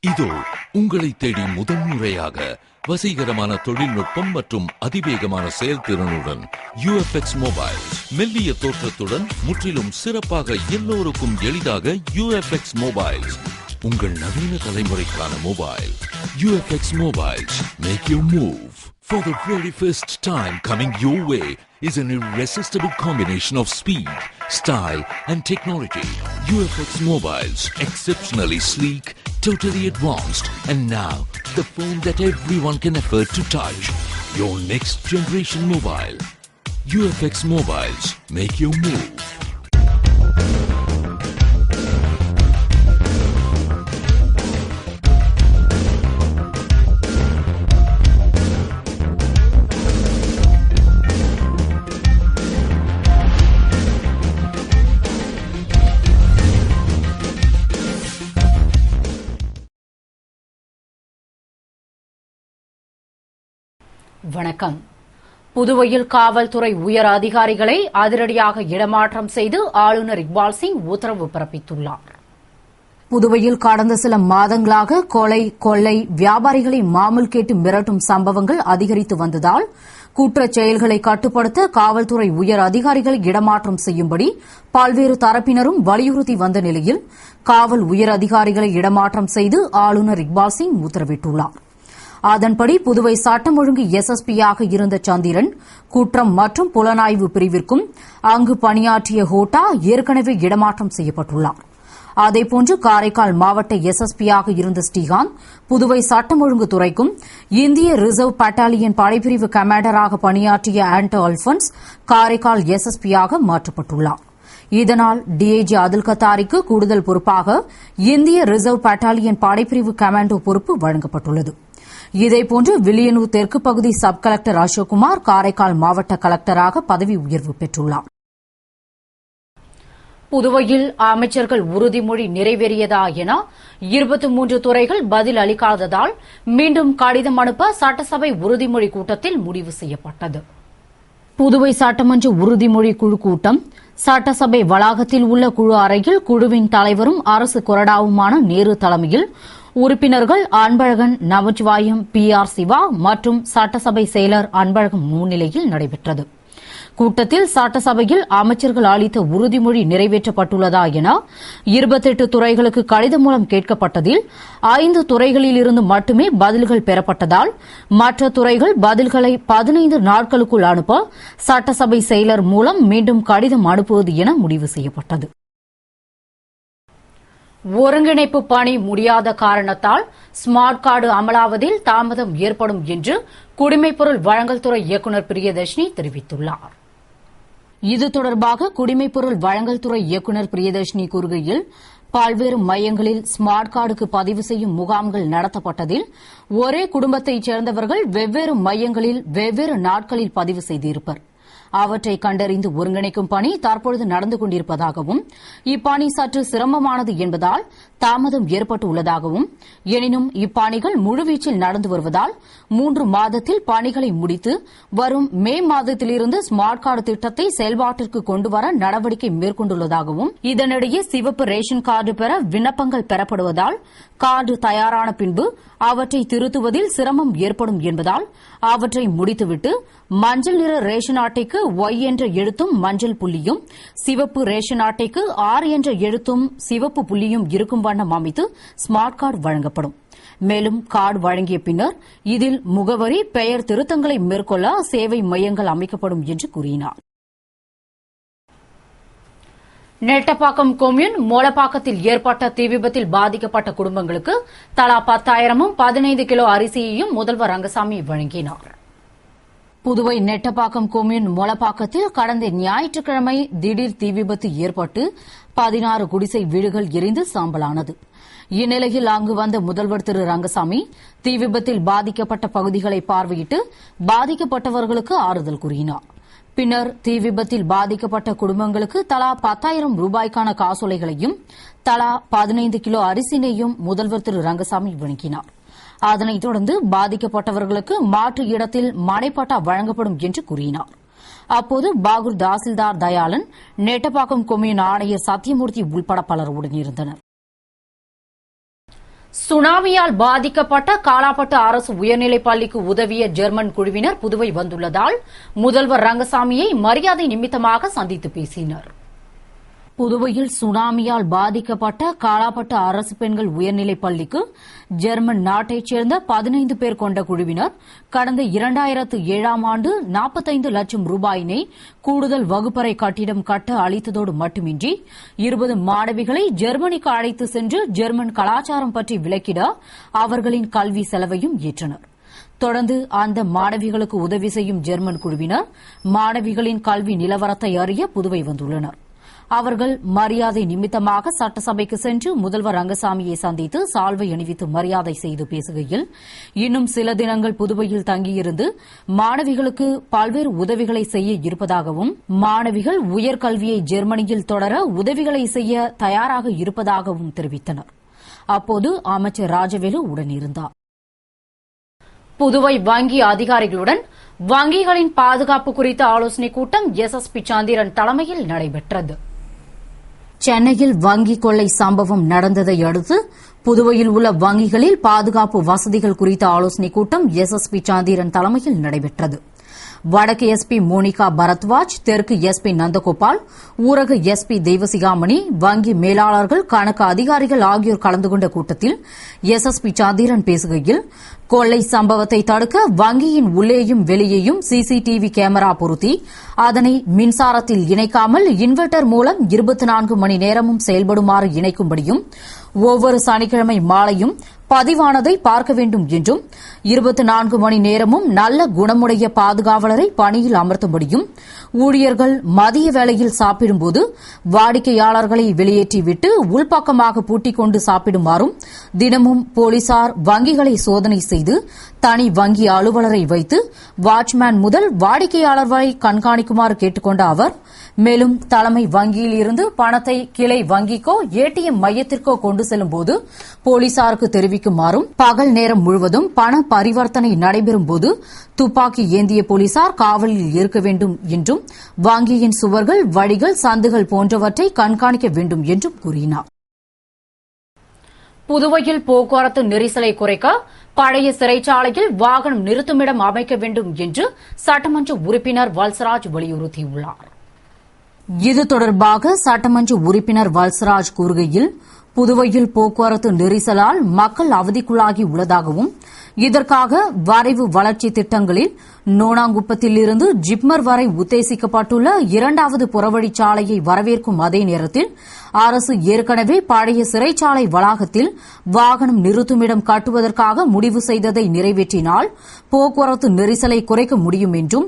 இதோ உங்களை தேடி முதன்முறையாக வசீகரமான தொழில்நுட்பம் மற்றும் அதிவேகமான செயல்திறனுடன் UFX மொபைல் மெல்லிய தோற்றத்துடன் முற்றிலும் சிறப்பாக எல்லோருக்கும் எளிதாக UFX மொபைல் உங்கள் நவீன தலைமுறைக்கான mobile UFX Mobiles make your move. For the very first time coming your way is an irresistible combination of speed, style and technology. UFX Mobiles, exceptionally sleek, totally advanced, and now the phone that everyone can afford to touch. Your next generation mobile. UFX Mobiles, make your move. வணக்கம். புதுவையில் காவல்துறை உயர் அதிகாரிகளை அதிரடியாக இடமாற்றம் செய்து ஆளுநர் இக்பால் சிங் உத்தரவு பிறப்பித்துள்ளார். புதுவையில் கடந்த சில மாதங்களாக கொலை, கொள்ளை, வியாபாரிகளை மாமூல் கேட்டு மிரட்டும் சம்பவங்கள் அதிகரித்து வந்ததால் குற்றச் செயல்களை கட்டுப்படுத்த காவல்துறை உயர் அதிகாரிகளை இடமாற்றம் செய்யும்படி பல்வேறு தரப்பினரும் வலியுறுத்தி வந்த நிலையில் காவல் உயர் அதிகாரிகளை இடமாற்றம் செய்து ஆளுநர் இக்பால் சிங் உத்தரவிட்டுள்ளார். அதன்படி புதுவை சட்டம் ஒழுங்கு SSP-யாக இருந்த சந்திரன் குற்றம் மற்றும் புலனாய்வு பிரிவிற்கும் அங்கு பணியாற்றிய ஹோட்டா ஏற்கனவே இடமாற்றம் செய்யப்பட்டுள்ளார். அதேபோன்று காரைக்கால் மாவட்ட SSP-யாக இருந்த ஸ்ரீகாந்த் புதுவை சட்டம் ஒழுங்கு துறைக்கும் இந்திய ரிசர்வ் பட்டாலியன் படைப்பிரிவு கமாண்டராக பணியாற்றிய ஆண்டோ அல்போன்ஸ் காரைக்கால் SSP-யாக மாற்றப்பட்டுள்ளார். இதனால் DIG அதில் கத்தாரிக்கு கூடுதல் பொறுப்பாக இந்திய ரிசர்வ் பட்டாலியன் படைப்பிரிவு கமாண்டோ பொறுப்பு வழங்கப்பட்டுள்ளது. இதேபோன்று வில்லியனூர் தெற்கு பகுதி சப் கலெக்டர் அசோக்குமார் காரைக்கால் மாவட்ட கலெக்டராக பதவி உயர்வு பெற்றுள்ளார். புதுவையில் அமைச்சர்கள் உறுதிமொழி நிறைவேறியதா என 23 துறைகள் பதில் அளிக்காததால் மீண்டும் கடிதம் அனுப்ப சட்டசபை உறுதிமொழி கூட்டத்தில் முடிவு செய்யப்பட்டது. புதுவை சட்டமன்ற உறுதிமொழி குழு கூட்டம் சட்டசபை வளாகத்தில் உள்ள குழு அறையில் குழுவின் தலைவரும் அரசு கொறடாவுமான நேரு தலைமையில் உறுப்பினர்கள் அன்பழகன், நமச்சிவாயம், PR சிவா மற்றும் சட்டசபை செயலர் அன்பழகன் முன்னிலையில் நடைபெற்றது. கூட்டத்தில் சட்டசபையில் அமைச்சர்கள் அளித்த உறுதிமொழி நிறைவேற்றப்பட்டுள்ளதா என 28 துறைகளுக்கு கடிதம் மூலம் கேட்கப்பட்டதில் 5 துறைகளிலிருந்து மட்டுமே பதில்கள் பெறப்பட்டதால் மற்ற துறைகள் பதில்களை 15 நாட்களுக்குள் அனுப்ப சட்டசபை செயலர் மூலம் மீண்டும் கடிதம் அனுப்புவது என முடிவு செய்யப்பட்டது. ஒருங்கிணைப்பு பணி முடியாத காரணத்தால் ஸ்மார்ட் கார்டு அமலாவதில் தாமதம் ஏற்படும் என்று குடிமைப்பொருள் வழங்கல் துறை இயக்குநர் பிரியதர்ஷினி தெரிவித்துள்ளார். இது தொடர்பாக குடிமைப்பொருள் வழங்கல் துறை இயக்குநர் பிரியதர்ஷினி கூறுகையில், பல்வேறு மையங்களில் ஸ்மார்ட் கார்டுக்கு பதிவு செய்யும் முகாம்கள் நடத்தப்பட்டதில் ஒரே குடும்பத்தைச் சேர்ந்தவர்கள் வெவ்வேறு மையங்களில் வெவ்வேறு நாட்களில் பதிவு செய்திருப்பர். அவற்றை கண்டறிந்து ஒருங்கிணைக்கும் பணி தற்பொழுது நடந்து கொண்டிருப்பதாகவும் இப்பணி சற்று சிரமமானது என்பதால் தாமதம் ஏற்பட்டுள்ளதாகவும் எனினும் இப்பணிகள் முழுவீச்சில் நடந்து வருவதால் 3 மாதத்தில் பணிகளை முடித்து வரும் மே மாதத்திலிருந்து ஸ்மார்ட் கார்டு திட்டத்தை செயல்பாட்டிற்கு கொண்டுவர நடவடிக்கை மேற்கொண்டுள்ளதாகவும் இதனிடையே சிவப்பு ரேஷன் கார்டு பெற விண்ணப்பங்கள் பெறப்படுவதால் கார்டு தயாரான பின்பு அவற்றை திருத்துவதில் சிரமம் ஏற்படும் என்பதால் அவற்றை முடித்துவிட்டு மஞ்சள் நிற ரேஷன் அட்டைக்கு Y என்ற எழுத்தும் மஞ்சள் புள்ளியும், சிவப்பு ரேஷன் அட்டைக்கு R என்ற எழுத்தும் சிவப்பு புள்ளியும் இருக்கும் வண்ணம் அமைத்து ஸ்மார்ட் கார்டு வழங்கப்படும். மேலும் கார்டு வழங்கிய பின்னர் இதில் முகவரி, பெயர் திருத்தங்களை மேற்கொள்ள சேவை மையங்கள் அமைக்கப்படும் என்று கூறினார். நெட்டப்பாக்கம் கொம்யூன் மோலப்பாக்கத்தில் ஏற்பட்ட தீ விபத்தில் பாதிக்கப்பட்ட குடும்பங்களுக்கு தலா 10,000 15 கிலோ அரிசியையும் முதல்வர் ரங்கசாமி வழங்கினார். புதுவை நெட்டப்பாக்கம் கொம்யூன் மோலப்பாக்கத்தில் கடந்த ஞாயிற்றுக்கிழமை திடீர் தீ விபத்து ஏற்பட்டு 16 குடிசை வீடுகள் எரிந்து சாம்பலானது. இந்நிலையில் அங்கு வந்த முதல்வர் திரு ரங்கசாமி தீ விபத்தில் பாதிக்கப்பட்ட பகுதிகளை பார்வையிட்டு பாதிக்கப்பட்டவர்களுக்கு ஆறுதல் கூறினார். பின்னர் தீ விபத்தில் பாதிக்கப்பட்ட குடும்பங்களுக்கு தலா 10,000 ரூபாய்க்கான காசோலைகளையும் தலா 15 கிலோ அரிசினையும் முதல்வர் திரு ரங்கசாமி வழங்கினார். அதனைத் தொடர்ந்து பாதிக்கப்பட்டவர்களுக்கு மாற்று இடத்தில் மனைப்பட்டா வழங்கப்படும் என்று கூறினார். அப்போது பாகூர் தாசில்தார் தயாளன், நெட்டப்பாக்கம் கொம்யூன் ஆணையர் சத்தியமூர்த்தி உள்பட பலர் உடனிருந்தனர். சுனாமியால் பாதிக்கப்பட்ட காலாப்பட்டு அரசு உயர்நிலைப் பள்ளிக்கு உதவிய ஜெர்மன் குழுவினர் புதுவை வந்துள்ளதால் முதல்வர் ரங்கசாமியை மரியாதை நிமித்தமாக சந்தித்து பேசினர். புதுவையில் சுனாமியால் பாதிக்கப்பட்ட காலாப்பட்டு அரசு பெண்கள் உயர்நிலைப் பள்ளிக்கு ஜெர்மன் நாட்டைச் சேர்ந்த 15 பேர் கொண்ட குழுவினர் கடந்த 2007ஆம் ஆண்டு 45 லட்சம் ரூபாயினை கூடுதல் வகுப்பறை கட்டிடம் கட்ட அளித்ததோடு மட்டுமின்றி 20 மாணவிகளை ஜெர்மனிக்கு அழைத்து சென்று ஜெர்மன் கலாச்சாரம் பற்றி விளக்கிட அவர்களின் கல்வி செலவையும் ஏற்றனர். தொடர்ந்து அந்த மாணவிகளுக்கு உதவி செய்யும் ஜெர்மன் குழுவினர் மாணவிகளின் கல்வி நிலவரத்தை அறிய புதுவை வந்துள்ளனர். அவர்கள் மரியாதை நிமித்தமாக சட்டசபைக்கு சென்று முதல்வர் ரங்கசாமியை சந்தித்து சால்வை அணிவித்து மரியாதை செய்து பேசுகையில், இன்னும் சில தினங்கள் புதுவையில் தங்கியிருந்து மாணவிகளுக்கு பல்வேறு உதவிகளை செய்ய இருப்பதாகவும், மாணவிகள் உயர்கல்வியை ஜெர்மனியில் தொடர உதவிகளை செய்ய தயாராக இருப்பதாகவும் தெரிவித்தனர். அப்போது அமைச்சர் ராஜவேலு உடனிருந்தார். புதுவை வங்கி அதிகாரிகளுடன் வங்கிகளின் பாதுகாப்பு குறித்த ஆலோசனைக் கூட்டம் SSP சந்திரன் தலைமையில் நடைபெற்றது. சென்னையில் வங்கி கொள்ளை சம்பவம் நடந்ததை அடுத்து புதுவையில் உள்ள வங்கிகளில் பாதுகாப்பு வசதிகள் குறித்த ஆலோசனைக் கூட்டம் SSP சந்திரன் தலைமையில் நடைபெற்றது. வடக்கு SP மோனிகா பரத்வாஜ், தெற்கு SP நந்தகோபால், ஊரக SP தெய்வசிகாமணி, வங்கி மேலாளர்கள், கணக்கு அதிகாரிகள் ஆகியோர் கலந்து கொண்ட கூட்டத்தில் SSP சந்திரன் பேசுகையில், கொள்ளை சம்பவத்தை தடுக்க வங்கியின் உள்ளேயும் வெளியேயும் CCTV கேமரா பொருத்தி அதனை மின்சாரத்தில் இணைக்காமல் இன்வெர்ட்டர் மூலம் 24 மணி நேரமும் செயல்படுமாறு இணைக்கும்படியும், ஒவ்வொரு சனிக்கிழமை மாலையும் பதிவானதை பார்க்க வேண்டும் என்றும், 24 மணி நேரமும் நல்ல குணமுடைய பாதுகாவலரை பணியில் அமர்த்தும்படியும், ஊழியர்கள் மதிய வேளையில் சாப்பிடும்போது வாடிக்கையாளர்களை வெளியேற்றிவிட்டு உள்பக்கமாக பூட்டிக் கொண்டு சாப்பிடுமாறும், தினமும் போலீசார் வங்கிகளை சோதனை செய்து தனி வங்கி அலுவலரை வைத்து வாட்ச்மேன் முதல் வாடிக்கையாளர் வரை கண்காணிக்குமாறு கேட்டுக் கொண்ட அவர், மேலும் தலைமை வங்கியில் இருந்து பணத்தை கிளை வங்கிக்கோ ATM மையத்திற்கோ கொண்டு செல்லும்போது போலீசாருக்கு தெரிவிக்குமாறும், பகல் நேரம் முழுவதும் பண பரிவர்த்தனை நடைபெறும்போது துப்பாக்கி ஏந்திய போலீசார் காவலில் இருக்க வேண்டும் என்றும், வங்கியின் சுவர்கள், வழிகள், சந்துகள் போன்றவற்றை கண்காணிக்க வேண்டும் என்றும் கூறினார். புதுவையில் போக்குவரத்து நெரிசலை குறைக்க பழைய சிறைச்சாலையில் வாகனம் நிறுத்துமிடம் அமைக்க வேண்டும் என்று சட்டமன்ற உறுப்பினர் வல்சராஜ் வலியுறுத்தியுள்ளார். இது தொடர்பாக சட்டமன்ற உறுப்பினர் வல்சராஜ் கூறுகையில், புதுவையில் போக்குவரத்து நெரிசலால் மக்கள் அவதிக்குள்ளாகி உள்ளதாகவும், இதற்காக வரைவு வளர்ச்சி திட்டங்களில் நோனாங்குப்பத்திலிருந்து ஜிப்மர் வரை உத்தேசிக்கப்பட்டுள்ள 2வது புறவழிச்சாலையை வரவேற்கும் அதே நேரத்தில் அரசு ஏற்கனவே பழைய சிறைச்சாலை வளாகத்தில் வாகனம் நிறுத்துமிடம் கட்டுவதற்காக முடிவு செய்ததை நிறைவேற்றினால் போக்குவரத்து நெரிசலை குறைக்க முடியும் என்றும்,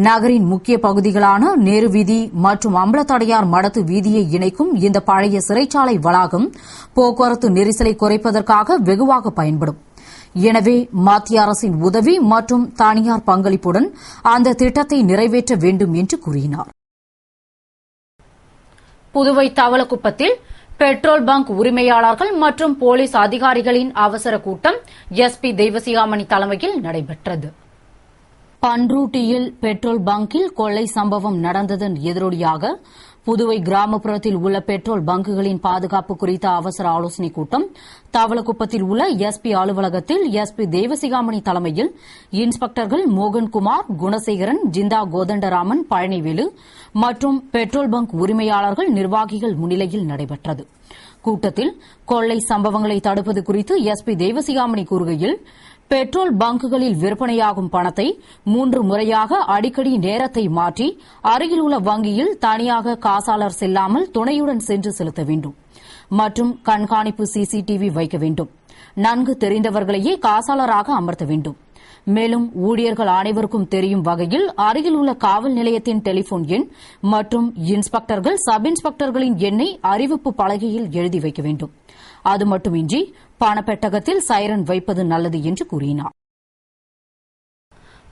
நகரின் முக்கிய பகுதிகளான நேரு வீதி மற்றும் அம்பலத்தடையார் மடத்து வீதியை இணைக்கும் இந்த பழைய சிறைச்சாலை வளாகம் போக்குவரத்து நெரிசலை குறைப்பதற்காக வெகுவாக பயன்படும். எனவே மத்திய அரசின் உதவி மற்றும் தனியார் பங்களிப்புடன் அந்த திட்டத்தை நிறைவேற்ற வேண்டும் என்று கூறினார். புதுவை தவளக்குப்பத்தில் பெட்ரோல் பங்க் உரிமையாளர்கள் மற்றும் போலீஸ் அதிகாரிகளின் அவசர கூட்டம் SP தெய்வசிகாமணி தலைமையில் நடைபெற்றது. பன்ருட்டியில் பெட்ரோல் பங்கில் கொள்ளை சம்பவம் நடந்ததன் எதிரொலியாக புதுவை கிராமப்புறத்தில் உள்ள பெட்ரோல் பங்குகளின் பாதுகாப்பு குறித்த அவசர ஆலோசனைக் கூட்டம் தவளக்குப்பத்தில் உள்ள SP அலுவலகத்தில் SP தெய்வசிகாமணி தலைமையில் இன்ஸ்பெக்டர்கள் மோகன்குமார், குணசேகரன், ஜிந்தா கோதண்டராமன், பழனிவேலு மற்றும் பெட்ரோல் பங்க் உரிமையாளர்கள், நிர்வாகிகள் முன்னிலையில் நடைபெற்றது. கூட்டத்தில் கொள்ளை சம்பவங்களை தடுப்பது குறித்து SP தெய்வசிகாமணி கூறுகையில், பெட்ரோல் பங்குகளில் விற்பனையாகும் பணத்தை 3 முறையாக அடிக்கடி நேரத்தை மாற்றி அருகில் உள்ள வங்கியில் தனியாக காசாளர் செல்லாமல் துணையுடன் சென்று செலுத்த வேண்டும் மற்றும் கண்காணிப்பு CCTV வைக்க வேண்டும். நன்கு தெரிந்தவர்களையே காசாளராக அமர்த்த வேண்டும். மேலும் ஊழியர்கள் அனைவருக்கும் தெரியும் வகையில் அருகில் உள்ள காவல் நிலையத்தின் டெலிபோன் எண் மற்றும் இன்ஸ்பெக்டர்கள், சப் இன்ஸ்பெக்டர்களின் எண்ணை அறிவிப்பு பலகையில் எழுதி வைக்க வேண்டும். அது மட்டுமின்றி பணப்பெட்டகத்தில் சைரன் வைப்பது நல்லது என்று கூறினார்.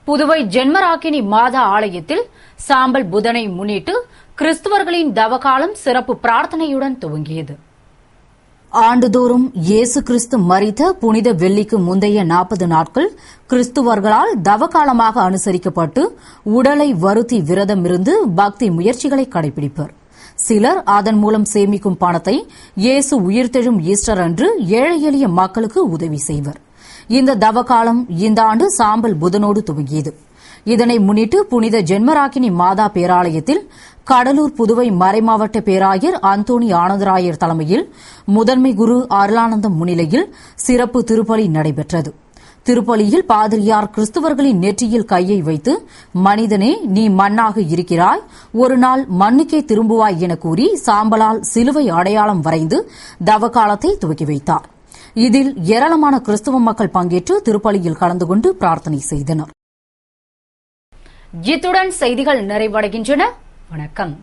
புதுவை ஜென்மராக்கினி மாதா ஆலயத்தில் சாம்பல் புதனை முன்னிட்டு கிறிஸ்துவர்களின் தவகாலம் சிறப்பு பிரார்த்தனையுடன் துவங்கியது. ஆண்டுதோறும் இயேசு கிறிஸ்து மரித்த புனித வெள்ளிக்கு முந்தைய 40 நாட்கள் கிறிஸ்துவர்களால் தவகாலமாக அனுசரிக்கப்பட்டு உடலை வருத்தி விரதமிருந்து பக்தி முயற்சிகளை கடைபிடிப்பர். சிலர் அதன் மூலம் சேமிக்கும் பணத்தை இயேசு உயிர்த்தெழும் ஈஸ்டர் அன்று ஏழை எளிய மக்களுக்கு உதவி செய்வர். இந்த தவக்காலம் இந்த ஆண்டு சாம்பல் புதனோடு துவங்கியது. இதனை முன்னிட்டு புனித ஜென்மராக்கினி மாதா பேராலயத்தில் கடலூர் புதுவை மறைமாவட்ட பேராயர் அந்தோணி ஆனந்தராயர் தலைமையில் முதன்மை குரு அருளானந்தம் முன்னிலையில் சிறப்பு திருப்பலி நடைபெற்றது. திருப்பலியில் பாதிரியார் கிறிஸ்தவர்களின் நெற்றியில் கையை வைத்து, மனிதனே நீ மண்ணாக இருக்கிறாய், ஒரு நாள் மண்ணுக்கே திரும்புவாய் என கூறி சாம்பலால் சிலுவை அடையாளம் வரைந்து தவக்காலத்தை துவக்கி வைத்தார். இதில் ஏராளமான கிறிஸ்தவ மக்கள் பங்கேற்று திருப்பலியில் கலந்து கொண்டு பிரார்த்தனை செய்தனர். இத்துடன் செய்திகள் நிறைவடைகின்றன. வணக்கம்.